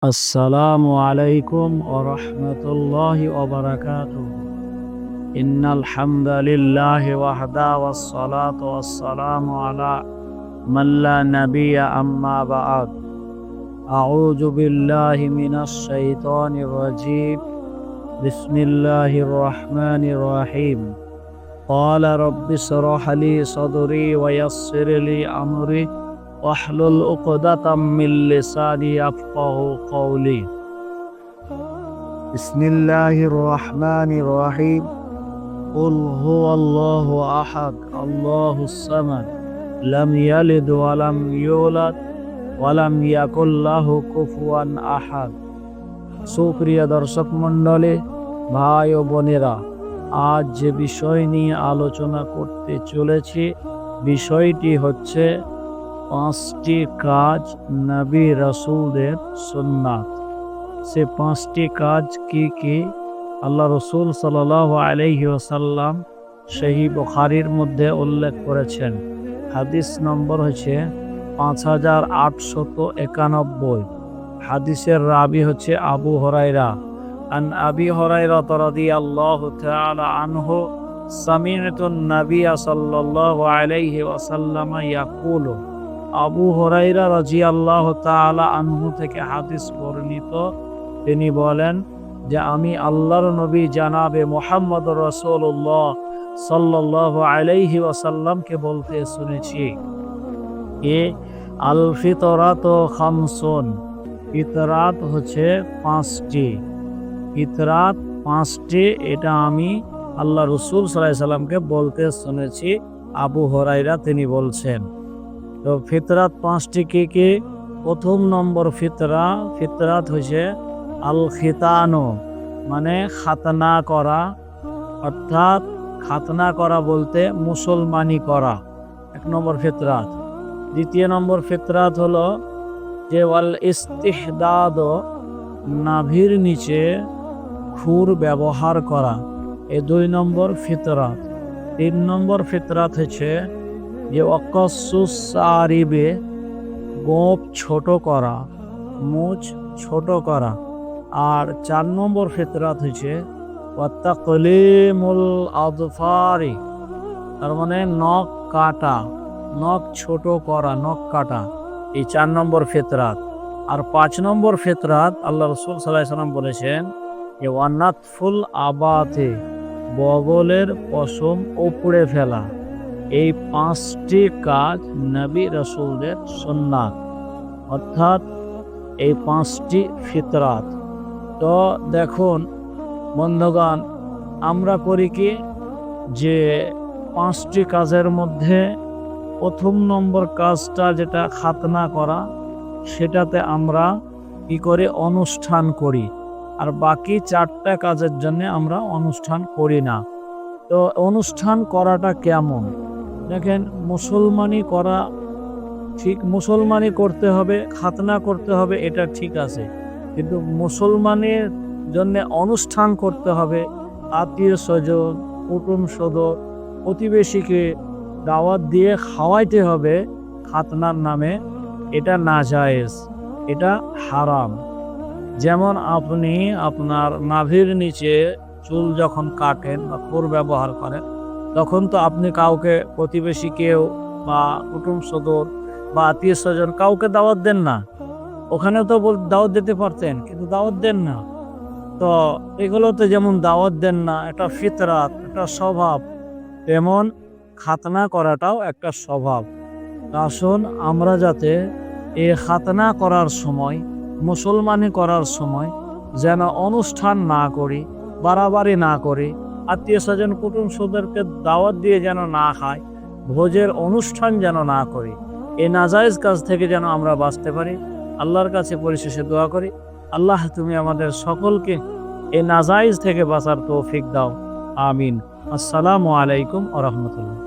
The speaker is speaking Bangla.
আসসালামু আলাইকুম ওয়া রাহমাতুল্লাহি ওয়া বারাকাতুহু। ইন্নাল হামদালিল্লাহি ওয়াহদা ওয়াস সালাতু ওয়াস সালামু আলা মান লা নাবিয়্যা আম্মা বা'দ। আউযু বিল্লাহি মিনাশ শাইতানির রাজীম। বিসমিল্লাহির রাহমানির রাহিম। ক্বালা রাব্বি ইশরাহ লি সাদরি ওয়া ইয়াসসির লি আমরি ওয়াহলুল উকদাতাম মিন লিসানি ইয়াফকাহু কওলি। বিসমিল্লাহির রহমানির রহিম। কুল হুয়াল্লাহু আহাদ আল্লাহুস সামাদ লাম ইয়ালিদ ওয়া লাম ইউলাদ ওয়া লাম ইয়াকুল লাহু কুফুয়ান আহাদ। সুপ্রিয় দর্শক মণ্ডলী, ভাই ও বোনেরা, আজ যে বিষয় নিয়ে আলোচনা করতে চলেছি বিষয়টি হচ্ছে 5টি কাজ নবী রাসূলদের সুন্নাত। সে 5টি কাজ কি কি আল্লাহ রসুল সাল্লাল্লাহু আলাইহি ওয়াসাল্লাম সহিহ বুখারীর মধ্যে উল্লেখ করেছেন। হাদিস নম্বর হচ্ছে 5891। হাদিসের রাবি হচ্ছে আবু হুরায়রা। আন আবি হুরায়রা রাদিয়াল্লাহু তাআলা আনহু সামি'তুন নাবিয়্য সাল্লাল্লাহু আলাইহি ওয়াসাল্লাম ইয়াকুলু। আবু হুরায়রা রাদিয়াল্লাহু তাআলা আনহু থেকে হাদিস বর্ণিত, তিনি বলেন যে আমি আল্লাহর নবী জানাবে মুহাম্মদুর রাসূলুল্লাহ সাল্লাল্লাহু আলাইহি ওয়াসাল্লামকে বলতে শুনেছি, আল ফিতরাতু খামসুন। ফিতরাত হচ্ছে 5টি। ফিতরাত 5টি, এটা আমি আল্লাহ রাসূল সাল্লাল্লাহু আলাইহি ওয়াসাল্লামকে বলতে শুনেছি। আবু হুরায়রা তিনি বলছেন। তো ফিতরাত 5টি কি কি? প্রথম নম্বর ফিতরাত হচ্ছে আল খিতানো, মানে খাতনা করা, অর্থাৎ খাতনা করা বলতে মুসলমানি করা, 1 নম্বর ফিতরাত। দ্বিতীয় নম্বর ফিতরাত হলো যে ওয়াল ইস্তিহদাদ, নাভির নিচে খুর ব্যবহার করা, এই 2 নম্বর ফিতরাত। 3 নম্বর ফিতরাত হচ্ছে যে ওয়াকাসুস সারিবে, গোঁফ ছোট করা, মুছ ছোট করা। আর 4 নম্বর ফিতরাত হচ্ছে ওয়াতাকলিমুল আযফারি, তার মানে নখ কাটা, নখ ছোট করা, নখ কাটা, এই 4 নম্বর ফিতরাত। আর 5 নম্বর ফিতরাত আল্লাহ রাসূল সাল্লাল্লাহু আলাইহি ওয়াসাল্লাম বলেছেন যে ওয়ানাতফুল আবাতে, বগলের পশম উপড়ে ফেলা। এই 5টি কাজ নবী রাসূলদের সুন্নাত, অর্থাৎ এই 5টি ফিতরাত। তো দেখুন বন্ধুগণ, আমরা করি কি যে 5টি কাজের মধ্যে প্রথম নম্বর কাজটা যেটা খাতনা করা, সেটাতে আমরা কি করে অনুষ্ঠান করি, আর বাকি 4টা কাজের জন্য আমরা অনুষ্ঠান করি না। তো অনুষ্ঠান করাটা কেমন? দেখেন, মুসলমানি করা ঠিক, মুসলমানি করতে হবে, খাতনা করতে হবে, এটা ঠিক আছে, কিন্তু মুসলমানের জন্য অনুষ্ঠান করতে হবে, আত্মীয় স্বজন, কুটুম সদর, প্রতিবেশীকে দাওয়াত দিয়ে খাওয়াইতে হবে খাতনার নামে, এটা নাজায়েজ, এটা হারাম। যেমন আপনি আপনার নাভির নিচে চুল যখন কাটেন বা খুর ব্যবহার করেন, তখন তো আপনি কাউকে, প্রতিবেশী কেউ বা কুটুম সদর বা আত্মীয় স্বজন কাউকে দাওয়াত দেন না। ওখানেও তো দাওয়াত দিতে পারতেন, কিন্তু দাওয়াত দেন না। তো এগুলোতে যেমন দাওয়াত দেন না, এটা ফিতরাত, এটা স্বভাব, তেমন খাতনা করাটাও একটা স্বভাব। আসুন আমরা যাতে এই খাতনা করার সময়, মুসলমানি করার সময় যেন অনুষ্ঠান না করি, বাড়াবাড়ি না করি, আত্মীয় স্বজন কুটুম সদরকে দাওয়াত দিয়ে যেন না খাই, ভোজের অনুষ্ঠান যেন না করি, এই নাজায়েজ কাজ থেকে যেন আমরা বাঁচতে পারি। আল্লাহর কাছে পরিশেষে দোয়া করি, আল্লাহ তুমি আমাদের সকলকে এই নাজায়েজ থেকে বাঁচার তৌফিক দাও, আমিন। আসসালামু আলাইকুম ওয়া রাহমাতুল্লাহ।